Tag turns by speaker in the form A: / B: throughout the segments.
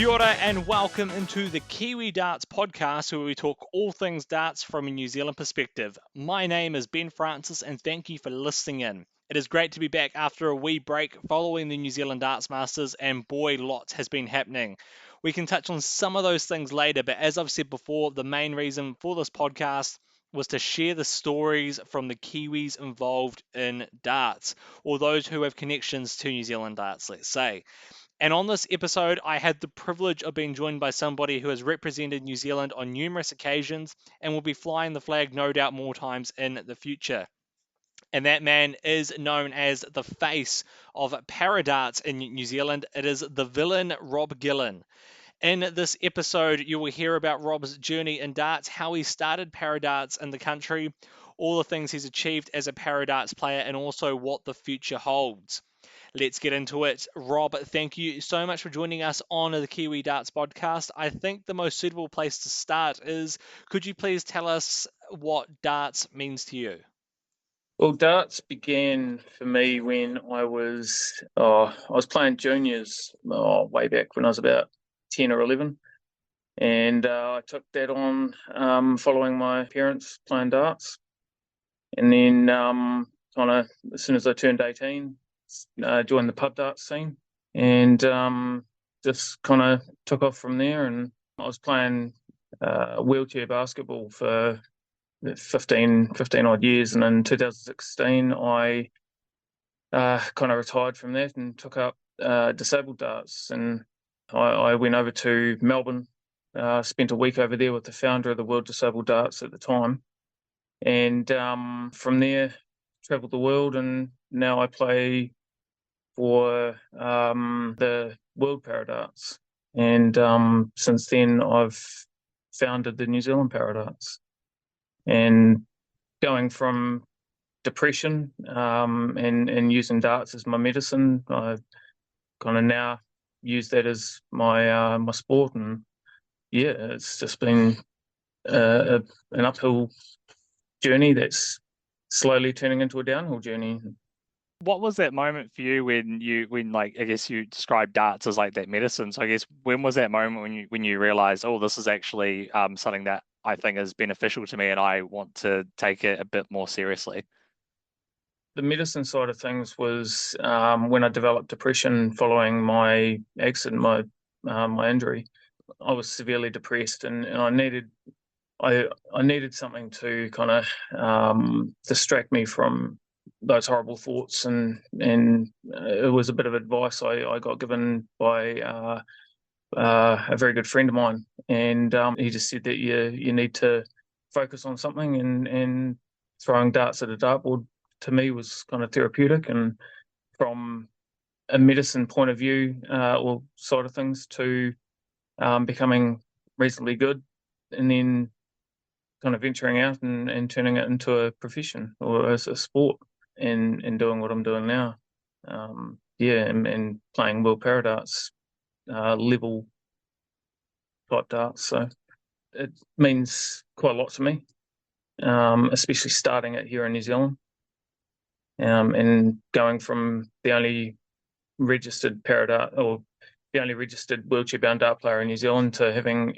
A: Kia ora and welcome into the Kiwi Darts Podcast, where we talk all things darts from a New Zealand perspective. My name is Ben Francis and thank you for listening in. It is great to be back after a wee break following the New Zealand Darts Masters, and boy, lots has been happening. We can touch on some of those things later, but as I've said before, the main reason for this podcast was to share the stories from the Kiwis involved in darts, or those who have connections to New Zealand darts, let's say. And on this episode, I had the privilege of being joined by somebody who has represented New Zealand on numerous occasions and will be flying the flag no doubt more times in the future. And that man is known as the face of ParaDarts in New Zealand. It is the villain, Rob Gillan. In this episode, you will hear about Rob's journey in darts, how he started ParaDarts in the country, all the things he's achieved as a ParaDarts player, and also what the future holds. Let's get into it. Rob, thank you so much for joining us on the Kiwi Darts Podcast. I think the most suitable place to start is, could you please tell us what darts means to you?
B: Well, darts began for me when I was playing juniors way back when I was about 10 or 11. And I took that on following my parents playing darts. And then kind of as soon as I turned 18, joined the pub darts scene and just kind of took off from there. And I was playing wheelchair basketball for 15 odd years, and in 2016 I kind of retired from that and took up disabled darts, and I went over to Melbourne, spent a week over there with the founder of the World Disabled Darts at the time, and from there travelled the world, and now I play for the World ParaDarts, and since then I've founded the New Zealand ParaDarts. And going from depression and using darts as my medicine, I kind of now use that as my my sport. And yeah, it's just been an uphill journey that's slowly turning into a downhill journey.
A: What was that moment for you when I guess you described darts as like that medicine? So I guess when was that moment when you realized, oh, this is actually something that I think is beneficial to me and I want to take it a bit more seriously?
B: The medicine side of things was when I developed depression following my accident, my injury. I was severely depressed, and I needed something to kind of distract me from those horrible thoughts, and it was a bit of advice I got given by a very good friend of mine, and he just said that you need to focus on something, and throwing darts at a dartboard to me was kind of therapeutic. And from a medicine point of view or side of things to becoming reasonably good, and then kind of venturing out and turning it into a profession or as a sport, and doing what I'm doing now. And playing World ParaDarts level type darts. So it means quite a lot to me, especially starting it here in New Zealand, and going from the only registered ParaDart or the only registered wheelchair-bound dart player in New Zealand to having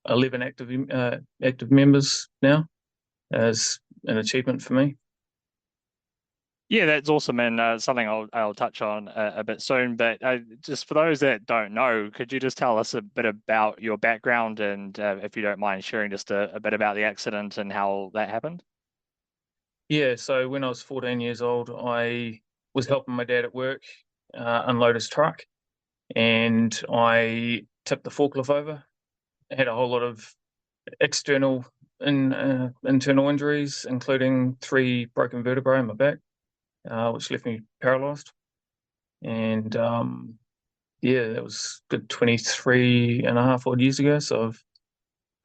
B: 11 active members now as an achievement for me.
A: Yeah, that's awesome, and something I'll touch on a bit soon. But just for those that don't know, could you just tell us a bit about your background, and if you don't mind sharing just a bit about the accident and how that happened?
B: Yeah, so when I was 14 years old, I was helping my dad at work unload his truck, and I tipped the forklift over. Had a whole lot of external and internal injuries, including 3 broken vertebrae in my back, which left me paralysed. And that was good 23 and a half odd years ago. So I've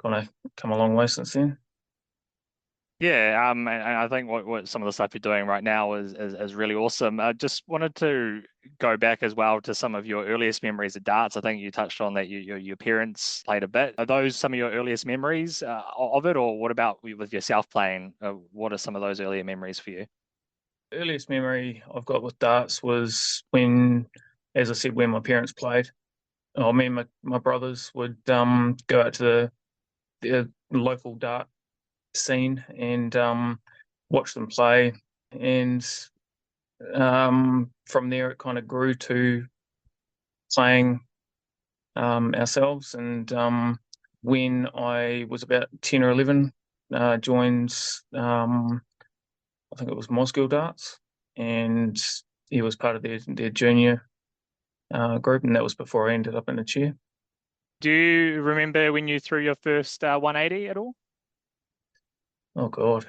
B: kind of come a long way since then.
A: Yeah, and I think what some of the stuff you're doing right now is really awesome. I just wanted to go back as well to some of your earliest memories of darts. I think you touched on that your parents played a bit. Are those some of your earliest memories of it, or what about with yourself playing? What are some of those earlier memories for you?
B: Earliest memory I've got with darts was when, as I said, when my parents played. me and my brothers would go out to the local dart scene and watch them play. And from there, it kind of grew to playing ourselves. And when I was about 10 or 11, joined, I think it was Mosgiel Darts, and he was part of their junior group, and that was before I ended up in a chair.
A: Do you remember when you threw your first 180 at all?
B: Oh God.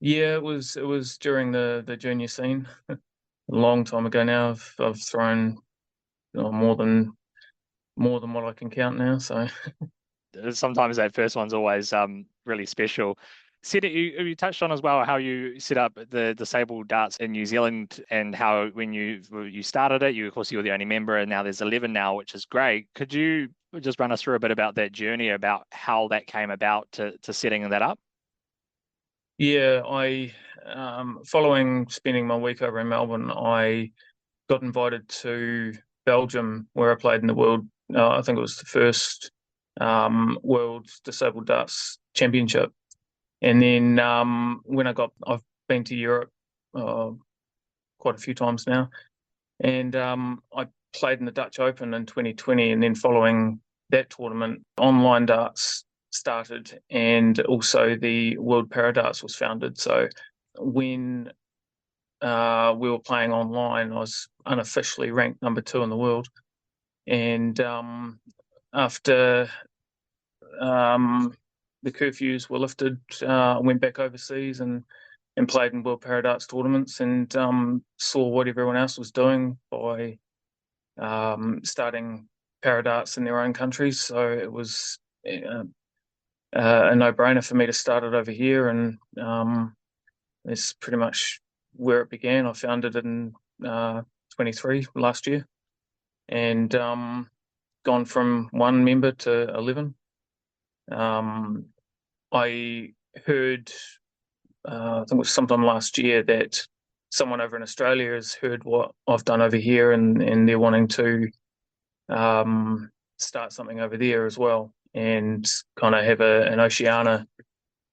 B: Yeah, it was during the junior scene. A long time ago now. I've thrown more than what I can count now. So
A: Sometimes that first one's always really special. Said it, you touched on as well how you set up the disabled darts in New Zealand and how when you started it, of course you were the only member, and now there's 11 now, which is great. Could you just run us through a bit about that journey, about how that came about to setting that up?
B: yeah, I following spending my week over in Melbourne, I got invited to Belgium where I played in the world. I think it was the first World Disabled Darts Championship. And then I've been to Europe uh, quite a few times now, and I played in the Dutch Open in 2020. And then following that tournament, online darts started, and also the World ParaDarts was founded. So when we were playing online, I was unofficially ranked number 2 in the world. And after the curfews were lifted, I went back overseas and played in World ParaDarts tournaments, and saw what everyone else was doing by starting ParaDarts in their own countries. So it was a no-brainer for me to start it over here, and it's pretty much where it began. I founded it in 23 last year, and gone from one member to 11. I heard, I think it was sometime last year, that someone over in Australia has heard what I've done over here, and they're wanting to start something over there as well, and kind of have an Oceania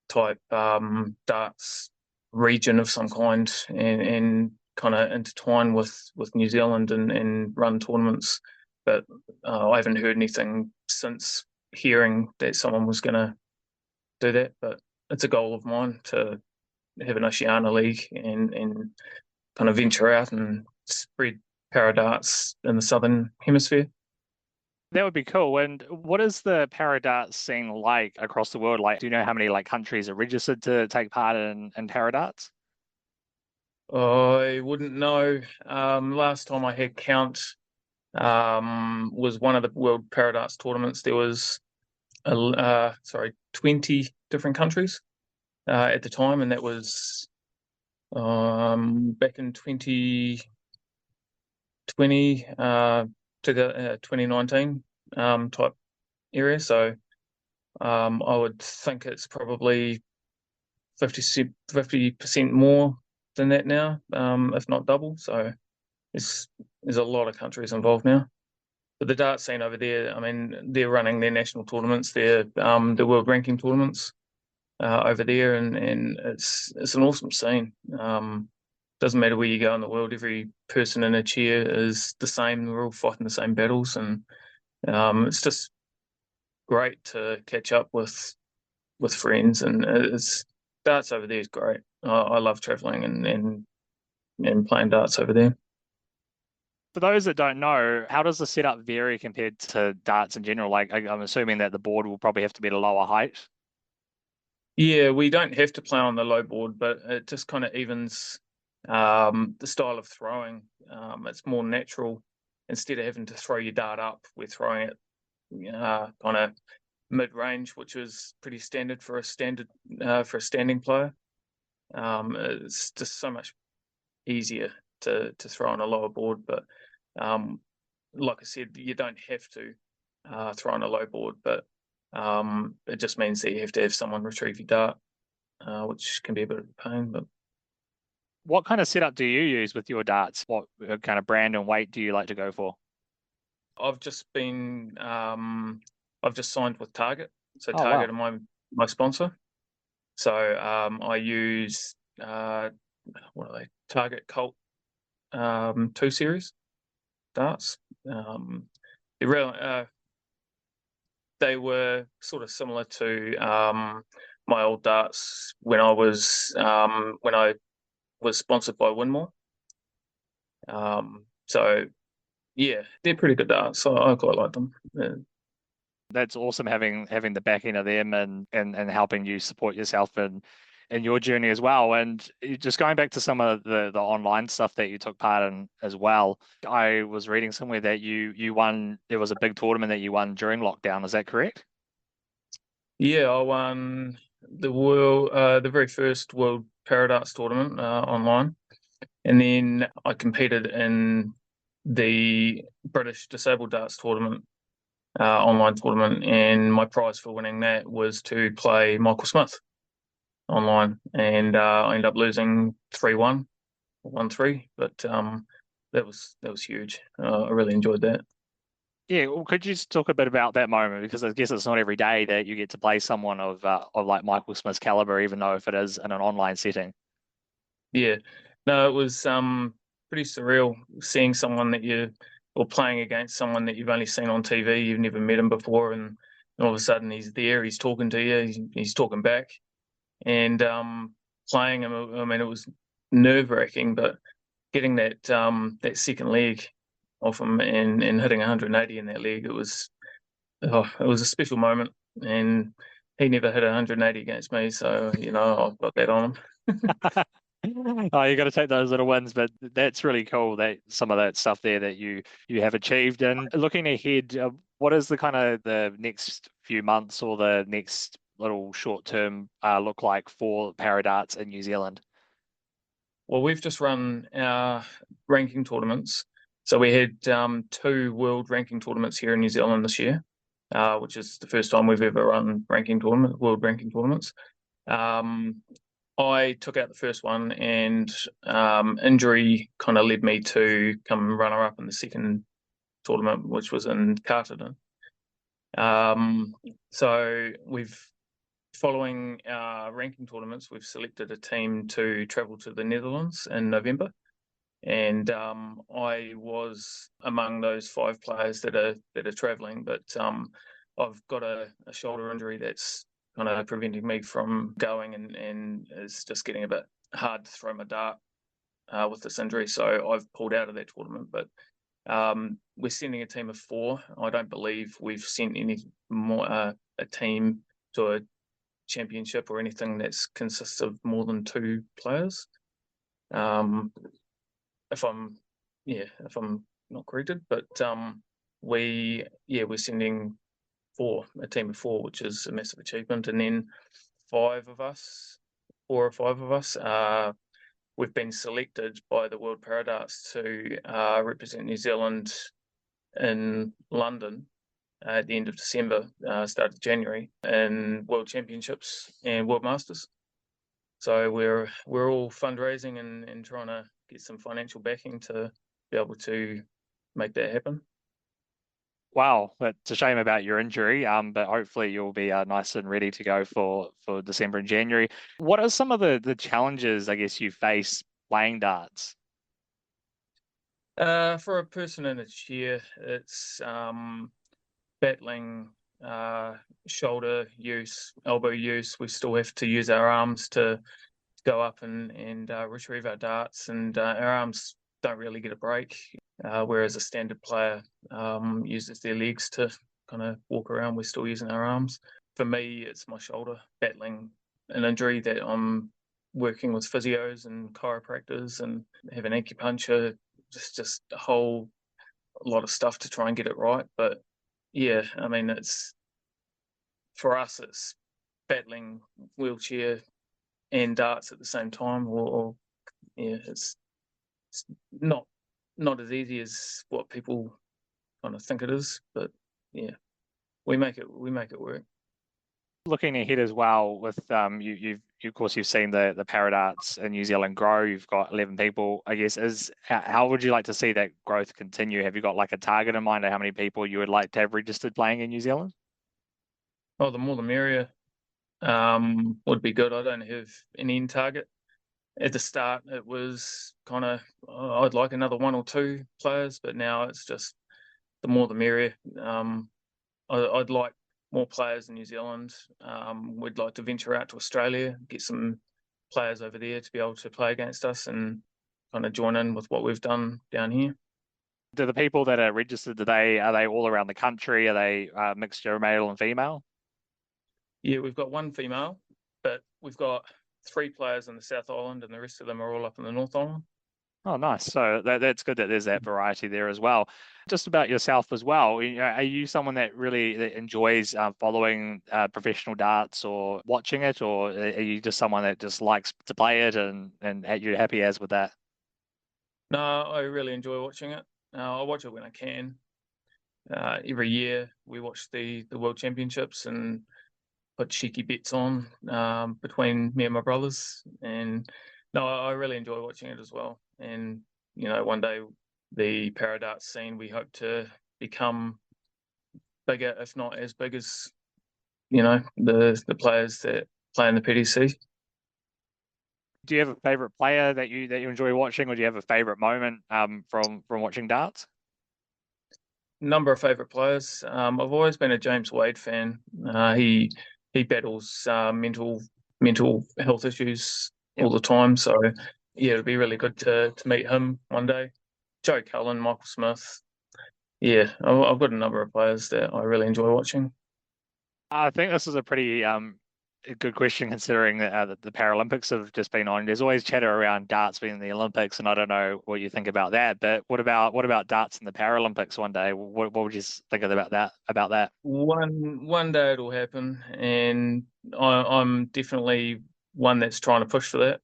B: type darts region of some kind, and kind of intertwine with New Zealand and run tournaments. But I haven't heard anything since hearing that someone was going to do that. But it's a goal of mine to have an Oceania League and kind of venture out and spread ParaDarts in the Southern Hemisphere.
A: That would be cool. And what is the ParaDarts scene like across the world? Like, do you know how many like countries are registered to take part in ParaDarts?
B: I wouldn't know. Last time I had count was one of the World ParaDarts tournaments. There was 20 different countries at the time, and that was back in 2020 to the 2019 type area. So I would think it's probably 50% more than that now, if not double. So there's a lot of countries involved now. But the dart scene over there, I mean, they're running their national tournaments, the world ranking tournaments over there, and it's an awesome scene. Doesn't matter where you go in the world, every person in a chair is the same. We're all fighting the same battles, and it's just great to catch up with friends. And it's darts over there is great. I love traveling and playing darts over there.
A: For those that don't know, how does the setup vary compared to darts in general? Like, I'm assuming that the board will probably have to be at a lower height.
B: Yeah, we don't have to play on the low board, but it just kind of evens the style of throwing. It's more natural. Instead of having to throw your dart up, we're throwing it kind of mid-range, which is pretty standard for a standing player. It's just so much easier to throw on a lower board, but um, like I said, you don't have to throw on a low board, but it just means that you have to have someone retrieve your dart, which can be a bit of a pain. But
A: What kind of setup do you use with your darts? What kind of brand and weight do you like to go for?
B: I've just been I've just signed with Target. So
A: Oh,
B: Target
A: wow.
B: are my sponsor. So I use what are they? Target Colt 2 series darts. They really they were sort of similar to my old darts when I was sponsored by Winmore. So yeah, they're pretty good darts. So I quite like them. Yeah.
A: That's awesome having the backing of them and helping you support yourself in your journey as well. And just going back to some of the online stuff that you took part in as well, I was reading somewhere that you won. There was a big tournament that you won during lockdown. Is that correct?
B: Yeah, I won the very first World ParaDarts tournament online, and then I competed in the British Disabled Darts tournament, online tournament, and my prize for winning that was to play Michael Smith online, and I ended up losing 3-1, 1-3, but that was huge. I really enjoyed that.
A: Yeah, well, could you just talk a bit about that moment? Because I guess it's not every day that you get to play someone of like Michael Smith's caliber, even though if it is in an online setting.
B: Yeah, no, it was pretty surreal seeing someone that you or playing against someone that you've only seen on TV, you've never met him before, and all of a sudden he's there, he's talking to you, he's talking back, and playing him. I mean, it was nerve-wracking, but getting that second leg off him and hitting 180 in that leg, it was a special moment, and he never hit 180 against me, so I've got that on him.
A: Oh, you got to take those little wins, but that's really cool that some of that stuff there that you have achieved. And looking ahead, what is the kind of the next few months or the next little short term look like for ParaDarts in New Zealand?
B: Well, we've just run our ranking tournaments. So we had 2 world ranking tournaments here in New Zealand this year, which is the first time we've ever run world ranking tournaments. Um, I took out the first one, and injury kind of led me to come runner up in the second tournament, which was in Carterton. Um, so we've Following our ranking tournaments, we've selected a team to travel to the Netherlands in November, and I was among those 5 players that are travelling. But I've got a shoulder injury that's kind of preventing me from going, and it's just getting a bit hard to throw my dart with this injury. So I've pulled out of that tournament. But we're sending a team of 4. I don't believe we've sent any more a team to a championship or anything that consists of more than 2 players. Um, if I'm if I'm not corrected, but we're sending a team of 4, which is a massive achievement. And then 4 or 5 of us, we've been selected by the World ParaDarts to represent New Zealand in London at the end of December, start of January, in World Championships and World Masters. So we're all fundraising and trying to get some financial backing to be able to make that happen.
A: Wow, it's a shame about your injury, but hopefully you'll be nice and ready to go for December and January. What are some of the challenges I guess you face playing darts?
B: For a person in a chair, it's battling shoulder use, elbow use. We still have to use our arms to go up and retrieve our darts, and our arms don't really get a break. Whereas a standard player uses their legs to kind of walk around, we're still using our arms. For me, it's my shoulder, battling an injury that I'm working with physios and chiropractors and have an acupuncture, just a whole lot of stuff to try and get it right. But yeah, I mean, for us, it's battling wheelchair and darts at the same time, or yeah, it's not as easy as what people kind of think it is, but yeah, we make it work.
A: Looking ahead as well, with of course you've seen the ParaDarts in New Zealand grow. You've got 11 people, I guess. Is how would you like to see that growth continue? Have you got like a target in mind of how many people you would like to have registered playing in New Zealand?
B: Oh, the more the merrier. Would be good. I don't have an end target. At the start, it was kind of I'd like another one or two players, but now it's just the more the merrier. I'd like more players in New Zealand. We'd like to venture out to Australia, get some players over there to be able to play against us and kind of join in with what we've done down here.
A: Do the people that are registered today, are they all around the country? Are they a mixture of male and female?
B: Yeah, we've got one female, but we've got three players in the South Island, and the rest of them are all up in the North Island.
A: Oh, nice. So that's good that there's that variety there as well. Just about yourself as well. Are you someone that really that enjoys following professional darts or watching it, or are you just someone that just likes to play it and you're happy as with that?
B: No, I really enjoy watching it. I watch it when I can. Every year we watch the World Championships and put cheeky bets on between me and my brothers. And no, I really enjoy watching it as well. And one day the ParaDarts scene, we hope to become bigger, if not as big as the players that play in the PDC.
A: Do you have a favorite player that you enjoy watching, or do you have a favorite moment from watching darts?
B: Number of favorite players. I've always been a James Wade fan. He battles mental health issues all the time. So yeah, it'd be really good to meet him one day. Joe Cullen, Michael Smith. Yeah, I've got a number of players that I really enjoy watching.
A: I think this is a pretty a good question considering the Paralympics have just been on. There's always chatter around darts being in the Olympics, and I don't know what you think about that. But what about darts in the Paralympics one day? What would you think about that? About that?
B: One day it'll happen, and I'm definitely one that's trying to push for that.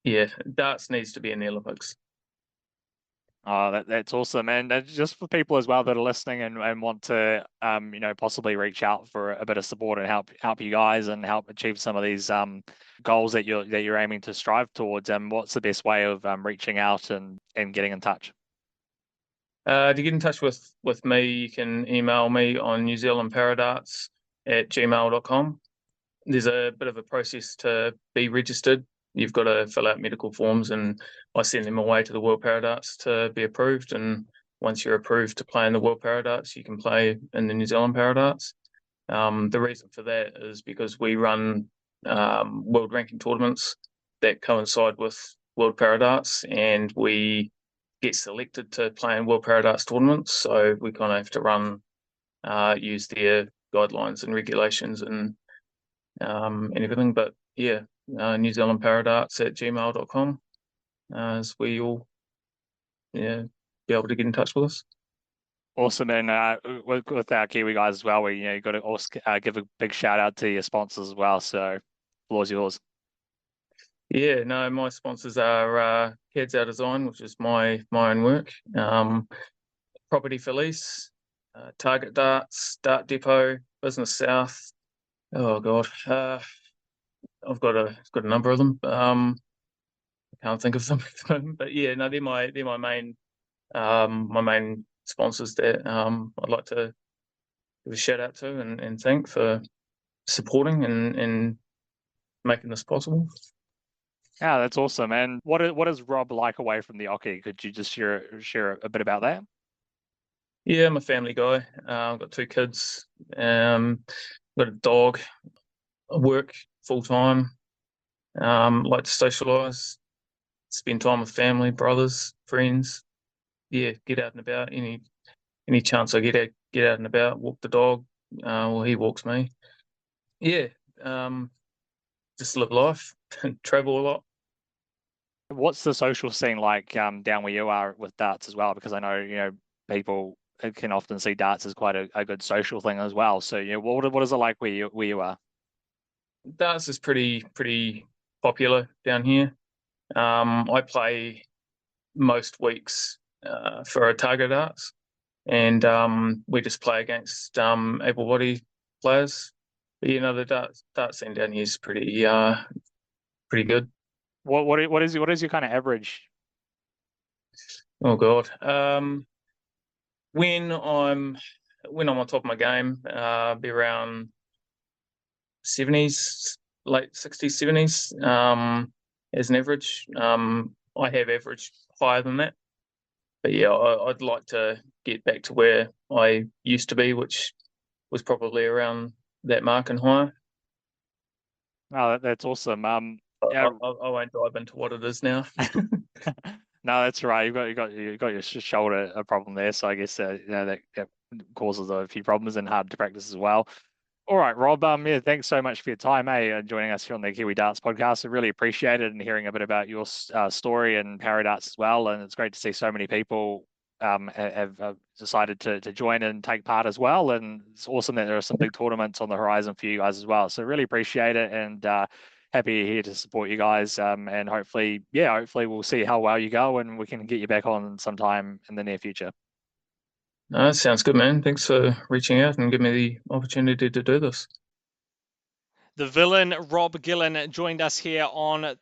B: Yeah, darts needs to be in the Olympics.
A: Oh, that's awesome. And just for people as well that are listening and want to, possibly reach out for a bit of support and help you guys and help achieve some of these goals that you're aiming to strive towards. What's the best way of reaching out and getting in touch?
B: To get in touch with me, you can email me on newzealandparadarts@gmail.com. There's a bit of a process to be registered. You've got to fill out medical forms, and I send them away to the World Paradarts to be approved. And once you're approved to play in the World Paradarts, you can play in the New Zealand Paradarts. The reason for that is because we run world ranking tournaments that coincide with World Paradarts, and we get selected to play in World Paradarts tournaments. So we kind of have to use their guidelines and regulations and everything. But yeah, New Zealand ParaDarts@gmail.com as we all be able to get in touch with us.
A: Awesome, and with our Kiwi guys as well, we you got to also give a big shout out to your sponsors as well. So, floor's yours.
B: Yeah, no, my sponsors are Kids Our Design, which is my own work, Property for Lease, Target Darts, Dart Depot, Business South. Oh God, I've got a number of them. I can't think of them, but yeah, no, they're my main sponsors that I'd like to give a shout out to and thank for supporting and making this possible.
A: Yeah, that's awesome. And what is Rob like away from the hockey? Could you just share a bit about that?
B: Yeah, I'm a family guy. I've got two kids. Got a dog. I work full time. Like to socialise, spend time with family, brothers, friends. Yeah, get out and about. Any chance I get out and about, walk the dog. Well, he walks me. Yeah, just live life, travel a lot.
A: What's the social scene like down where you are with darts as well? Because I know people can often see darts as quite a good social thing as well. So what is it like where you are?
B: Darts is pretty popular down here. I play most weeks for a Target Darts, and we just play against able-bodied players. But the dart scene down here is pretty good.
A: What is your kind of average?
B: Oh God. When I'm on top of my game, be around 70s, late 60s, 70s, as an average. I have averaged higher than that. But yeah, I'd like to get back to where I used to be, which was probably around that mark and higher.
A: Oh, that's awesome.
B: I,
A: Yeah.
B: I won't dive into what it is now.
A: No, that's right. You got your shoulder a problem there, so I guess that causes a few problems and hard to practice as well. All right, Rob. Yeah, thanks so much for your time, joining us here on the Kiwi Darts podcast. I really appreciate it and hearing a bit about your story and ParaDarts as well. And it's great to see so many people have decided to join and take part as well. And it's awesome that there are some big tournaments on the horizon for you guys as well. So really appreciate it and happy here to support you guys. And hopefully we'll see how well you go and we can get you back on sometime in the near future.
B: No, that sounds good, man. Thanks for reaching out and giving me the opportunity to do this.
A: The villain Rob Gillan joined us here on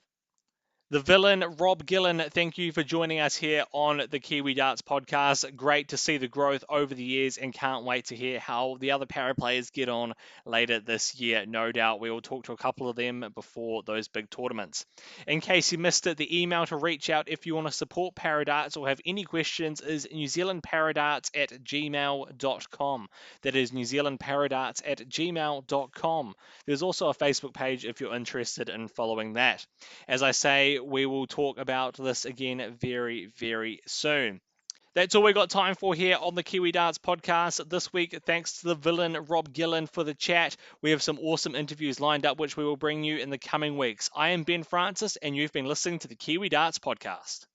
A: The villain, Rob Gillan, thank you for joining us here on the Kiwi Darts podcast. Great to see the growth over the years and can't wait to hear how the other para players get on later this year. No doubt we will talk to a couple of them before those big tournaments. In case you missed it, the email to reach out if you want to support ParaDarts or have any questions is newzealandparadarts@gmail.com. That is newzealandparadarts@gmail.com. There's also a Facebook page if you're interested in following that. As I say, we will talk about this again very, very soon. That's all we got time for here on the Kiwi Darts podcast this week. Thanks to the villain Rob Gillan for the chat. We have some awesome interviews lined up, which we will bring you in the coming weeks. I am Ben Francis, and you've been listening to the Kiwi Darts podcast.